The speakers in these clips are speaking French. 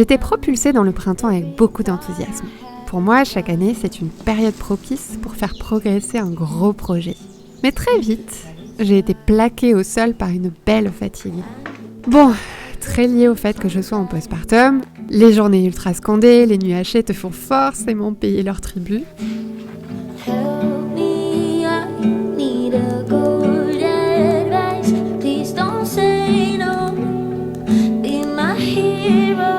J'étais propulsée dans le printemps avec beaucoup d'enthousiasme. Pour moi, chaque année, c'est une période propice pour faire progresser un gros projet. Mais très vite, j'ai été plaquée au sol par une belle fatigue. Bon, très lié au fait que je sois en postpartum, les journées ultra scandées, les nuits hachées te font forcément payer leur tribut. Help me, I need a good advice. Please don't say no. Be my hero.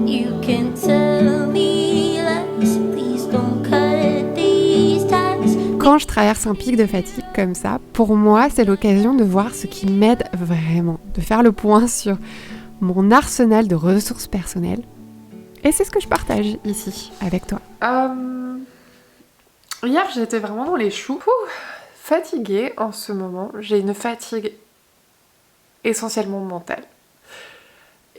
You can tell me lies. Please don't cut these ties. Quand je traverse un pic de fatigue comme ça, pour moi, c'est l'occasion de voir ce qui m'aide vraiment, de faire le point sur mon arsenal de ressources personnelles. Et c'est ce que je partage ici avec toi. Hier, j'étais vraiment dans les choux. Fatiguée en ce moment. J'ai une fatigue essentiellement mentale.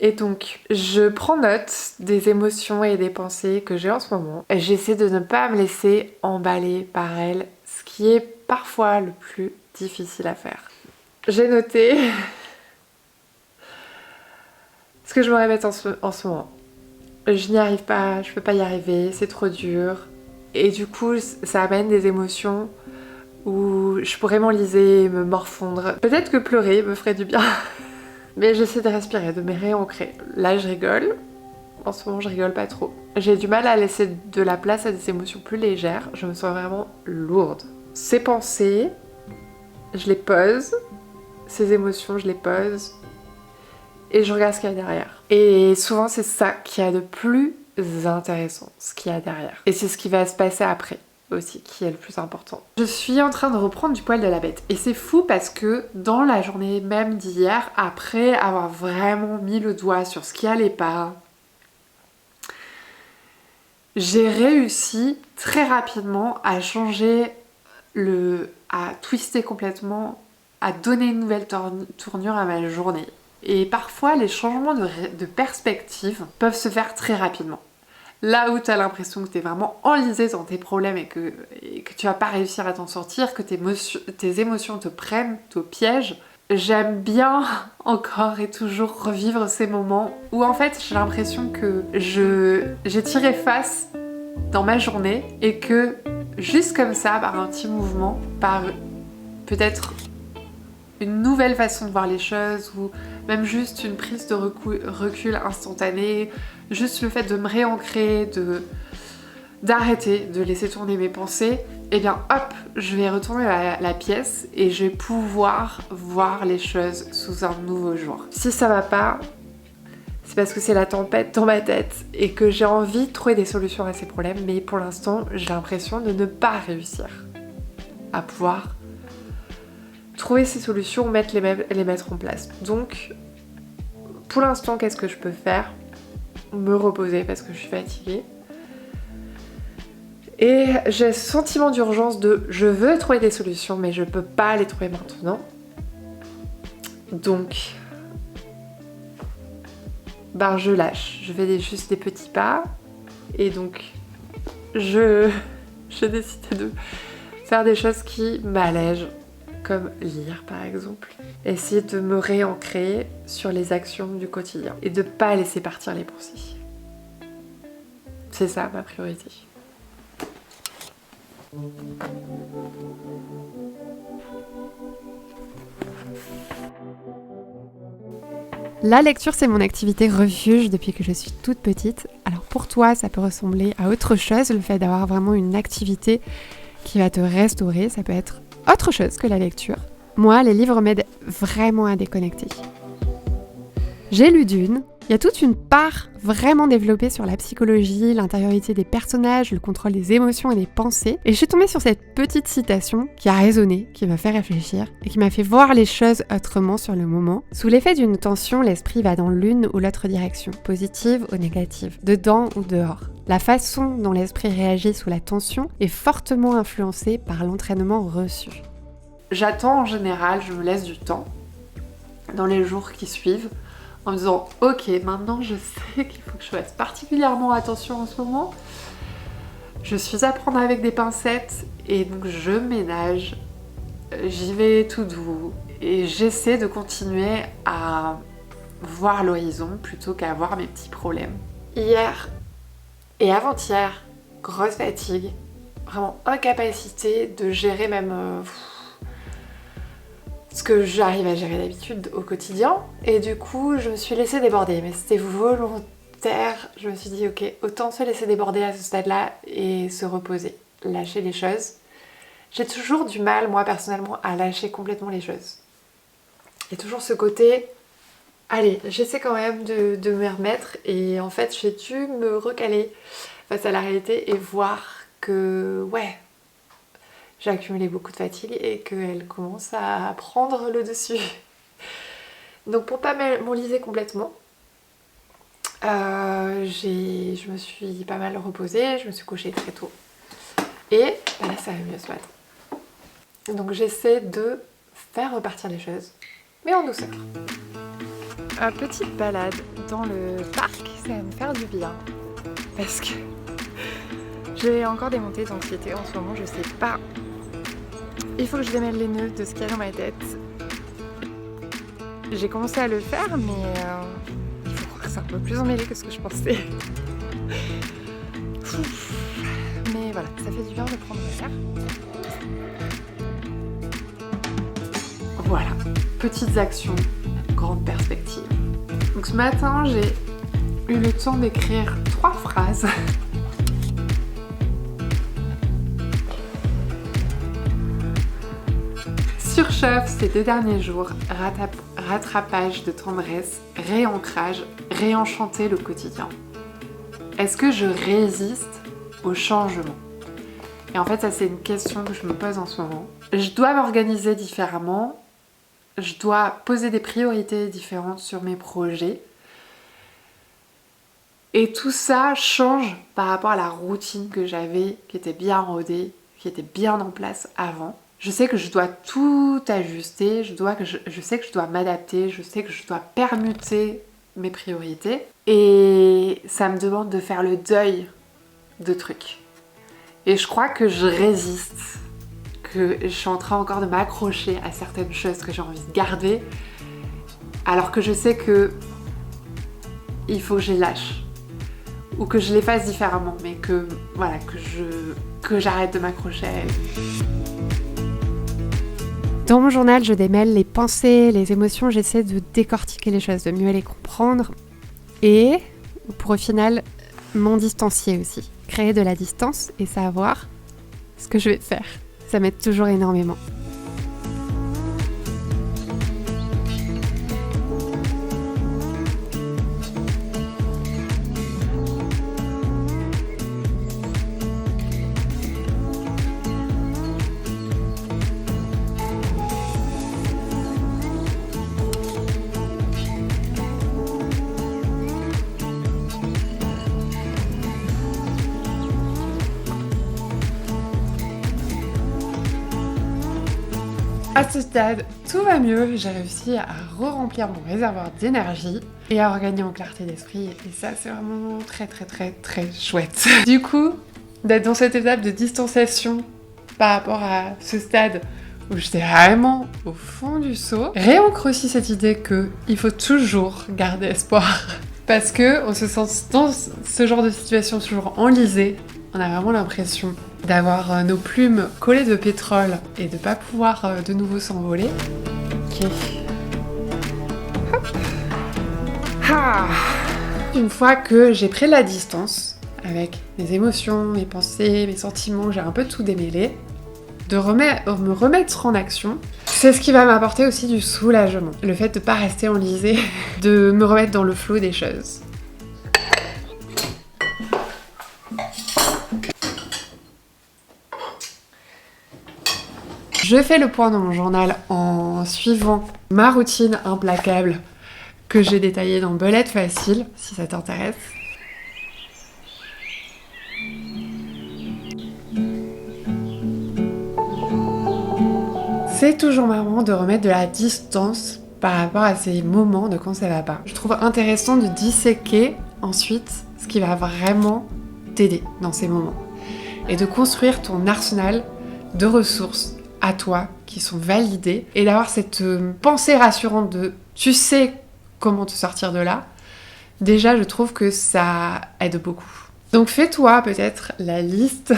Et donc, je prends note des émotions et des pensées que j'ai en ce moment. Et j'essaie de ne pas me laisser emballer par elles, ce qui est parfois le plus difficile à faire. J'ai noté ce que je me répète en ce moment. Je n'y arrive pas, je peux pas y arriver, c'est trop dur. Et du coup, ça amène des émotions où je pourrais m'enliser, me morfondre. Peut-être que pleurer me ferait du bien. Mais j'essaie de respirer, de me réancrer. Là, je rigole. En ce moment, je rigole pas trop. J'ai du mal à laisser de la place à des émotions plus légères. Je me sens vraiment lourde. Ces pensées, je les pose. Ces émotions, je les pose. Et je regarde ce qu'il y a derrière. Et souvent, c'est ça qui est le plus intéressant, ce qu'il y a derrière. Et c'est ce qui va se passer après aussi, qui est le plus important. Je suis en train de reprendre du poil de la bête. Et c'est fou parce que dans la journée même d'hier, après avoir vraiment mis le doigt sur ce qui allait pas, j'ai réussi très rapidement à changer à twister complètement, à donner une nouvelle tournure à ma journée. Et parfois, les changements de perspective peuvent se faire très rapidement. Là où tu as l'impression que tu es vraiment enlisé dans tes problèmes et que tu vas pas réussir à t'en sortir, que tes émotions te prennent, te piègent, j'aime bien encore et toujours revivre ces moments où en fait j'ai l'impression que j'ai tiré face dans ma journée et que juste comme ça, par un petit mouvement, par peut-être une nouvelle façon de voir les choses ou même juste une prise de recul instantanée, juste le fait de me réancrer, d'arrêter, de laisser tourner mes pensées, et bien hop, je vais retourner la pièce et je vais pouvoir voir les choses sous un nouveau jour. Si ça va pas, c'est parce que c'est la tempête dans ma tête et que j'ai envie de trouver des solutions à ces problèmes, mais pour l'instant, j'ai l'impression de ne pas réussir à pouvoir trouver ces solutions, les mettre en place. Donc, pour l'instant, qu'est-ce que je peux faire ? Me reposer parce que je suis fatiguée. Et j'ai ce sentiment d'urgence de je veux trouver des solutions, mais je peux pas les trouver maintenant. Donc, je lâche. Je fais juste des petits pas. Et donc, je décide de faire des choses qui m'allègent. Comme lire par exemple. Essayer de me réancrer sur les actions du quotidien et de pas laisser partir les pensées. C'est ça ma priorité. La lecture, c'est mon activité refuge depuis que je suis toute petite. Alors pour toi, ça peut ressembler à autre chose, le fait d'avoir vraiment une activité qui va te restaurer, ça peut être autre chose que la lecture. Moi, les livres m'aident vraiment à déconnecter. J'ai lu Dune. Il y a toute une part vraiment développée sur la psychologie, l'intériorité des personnages, le contrôle des émotions et des pensées. Et je suis tombée sur cette petite citation qui a résonné, qui m'a fait réfléchir et qui m'a fait voir les choses autrement sur le moment. Sous l'effet d'une tension, l'esprit va dans l'une ou l'autre direction, positive ou négative, dedans ou dehors. La façon dont l'esprit réagit sous la tension est fortement influencée par l'entraînement reçu. J'attends en général, je me laisse du temps dans les jours qui suivent en me disant ok, maintenant je sais qu'il faut que je fasse particulièrement attention en ce moment. Je suis à prendre avec des pincettes et donc je ménage, j'y vais tout doux et j'essaie de continuer à voir l'horizon plutôt qu'à voir mes petits problèmes. Hier et avant-hier, grosse fatigue, vraiment incapacité de gérer même ce que j'arrive à gérer d'habitude au quotidien. Et du coup, je me suis laissée déborder, mais c'était volontaire. Je me suis dit, ok, autant se laisser déborder à ce stade-là et se reposer, lâcher les choses. J'ai toujours du mal, moi personnellement, à lâcher complètement les choses. Il y a toujours ce côté, allez, j'essaie quand même de me remettre, et en fait, j'ai dû me recaler face à la réalité et voir que, ouais, j'ai accumulé beaucoup de fatigue et qu'elle commence à prendre le dessus. Donc pour pas m'enliser complètement, je me suis pas mal reposée, je me suis couchée très tôt. Et bah là, ça va mieux ce matin. Donc j'essaie de faire repartir les choses, mais en douceur. Petite balade dans le parc, ça va me faire du bien. Parce que j'ai encore des montées d'anxiété en ce moment, je sais pas. Il faut que je démêle les nœuds de ce qu'il y a dans ma tête. J'ai commencé à le faire, mais il faut croire que c'est un peu plus emmêlé que ce que je pensais. Mais voilà, ça fait du bien de prendre l'air. Voilà, petites actions, grande perspective. Donc ce matin, j'ai eu le temps d'écrire 3 phrases. Surchauffe ces 2 derniers jours, rattrapage de tendresse, réancrage, réenchanter le quotidien. Est-ce que je résiste au changement? Et en fait, ça c'est une question que je me pose en ce moment. Je dois m'organiser différemment, je dois poser des priorités différentes sur mes projets. Et tout ça change par rapport à la routine que j'avais, qui était bien rodée, qui était bien en place avant. Je sais que je dois tout ajuster, je sais que je dois m'adapter, je sais que je dois permuter mes priorités. Et ça me demande de faire le deuil de trucs. Et je crois que je résiste, que je suis en train encore de m'accrocher à certaines choses que j'ai envie de garder, alors que je sais que il faut que je les lâche. Ou que je les fasse différemment, mais que voilà, que j'arrête de m'accrocher à elles. Dans mon journal, je démêle les pensées, les émotions, j'essaie de décortiquer les choses, de mieux les comprendre et pour au final m'en distancier aussi. Créer de la distance et savoir ce que je vais faire. Ça m'aide toujours énormément. À ce stade, tout va mieux, j'ai réussi à re-remplir mon réservoir d'énergie et à regagner en clarté d'esprit, et ça c'est vraiment très très très très chouette. Du coup, d'être dans cette étape de distanciation par rapport à ce stade où j'étais vraiment au fond du seau, réancre aussi cette idée qu'il faut toujours garder espoir. Parce que on se sent dans ce genre de situation toujours enlisé, on a vraiment l'impression d'avoir nos plumes collées de pétrole et de pas pouvoir de nouveau s'envoler. Ok. Hop. Ah. Une fois que j'ai pris la distance avec mes émotions, mes pensées, mes sentiments, j'ai un peu tout démêlé, de me remettre en action, c'est ce qui va m'apporter aussi du soulagement. Le fait de pas rester enlisé, de me remettre dans le flot des choses. Je fais le point dans mon journal en suivant ma routine implacable que j'ai détaillée dans Belette Facile, si ça t'intéresse. C'est toujours marrant de remettre de la distance par rapport à ces moments de quand ça va pas. Je trouve intéressant de disséquer ensuite ce qui va vraiment t'aider dans ces moments. Et de construire ton arsenal de ressources à toi qui sont validées et d'avoir cette pensée rassurante de tu sais comment te sortir de là, déjà je trouve que ça aide beaucoup. Donc fais-toi peut-être la liste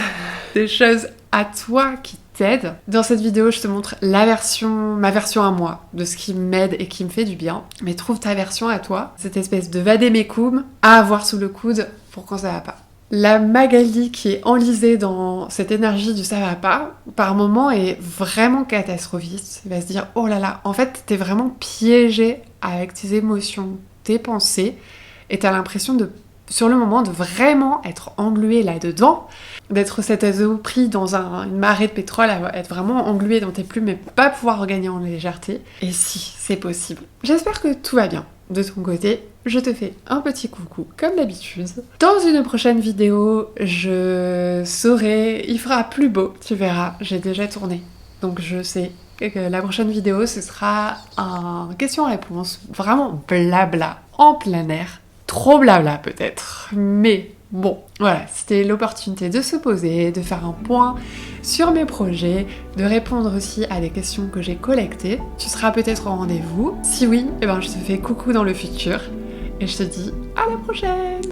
des choses à toi qui t'aident. Dans cette vidéo, je te montre ma version à moi, de ce qui m'aide et qui me fait du bien. Mais trouve ta version à toi, cette espèce de vadémécum à avoir sous le coude pour quand ça va pas. La Magali qui est enlisée dans cette énergie du ça va pas, par moment est vraiment catastrophiste. Elle va se dire, oh là là, en fait t'es vraiment piégée avec tes émotions, tes pensées, et t'as l'impression sur le moment, de vraiment être engluée là-dedans, d'être cet oiseau pris dans une marée de pétrole, être vraiment englué dans tes plumes, mais pas pouvoir regagner en légèreté. Et si, c'est possible. J'espère que tout va bien. De ton côté, je te fais un petit coucou, comme d'habitude. Dans une prochaine vidéo, je saurai, il fera plus beau, tu verras, j'ai déjà tourné. Donc je sais que la prochaine vidéo, ce sera un question-réponse, vraiment blabla, en plein air. Trop blabla peut-être, mais bon, voilà, c'était l'opportunité de se poser, de faire un point sur mes projets, de répondre aussi à des questions que j'ai collectées. Tu seras peut-être au rendez-vous. Si oui, eh ben je te fais coucou dans le futur et je te dis à la prochaine.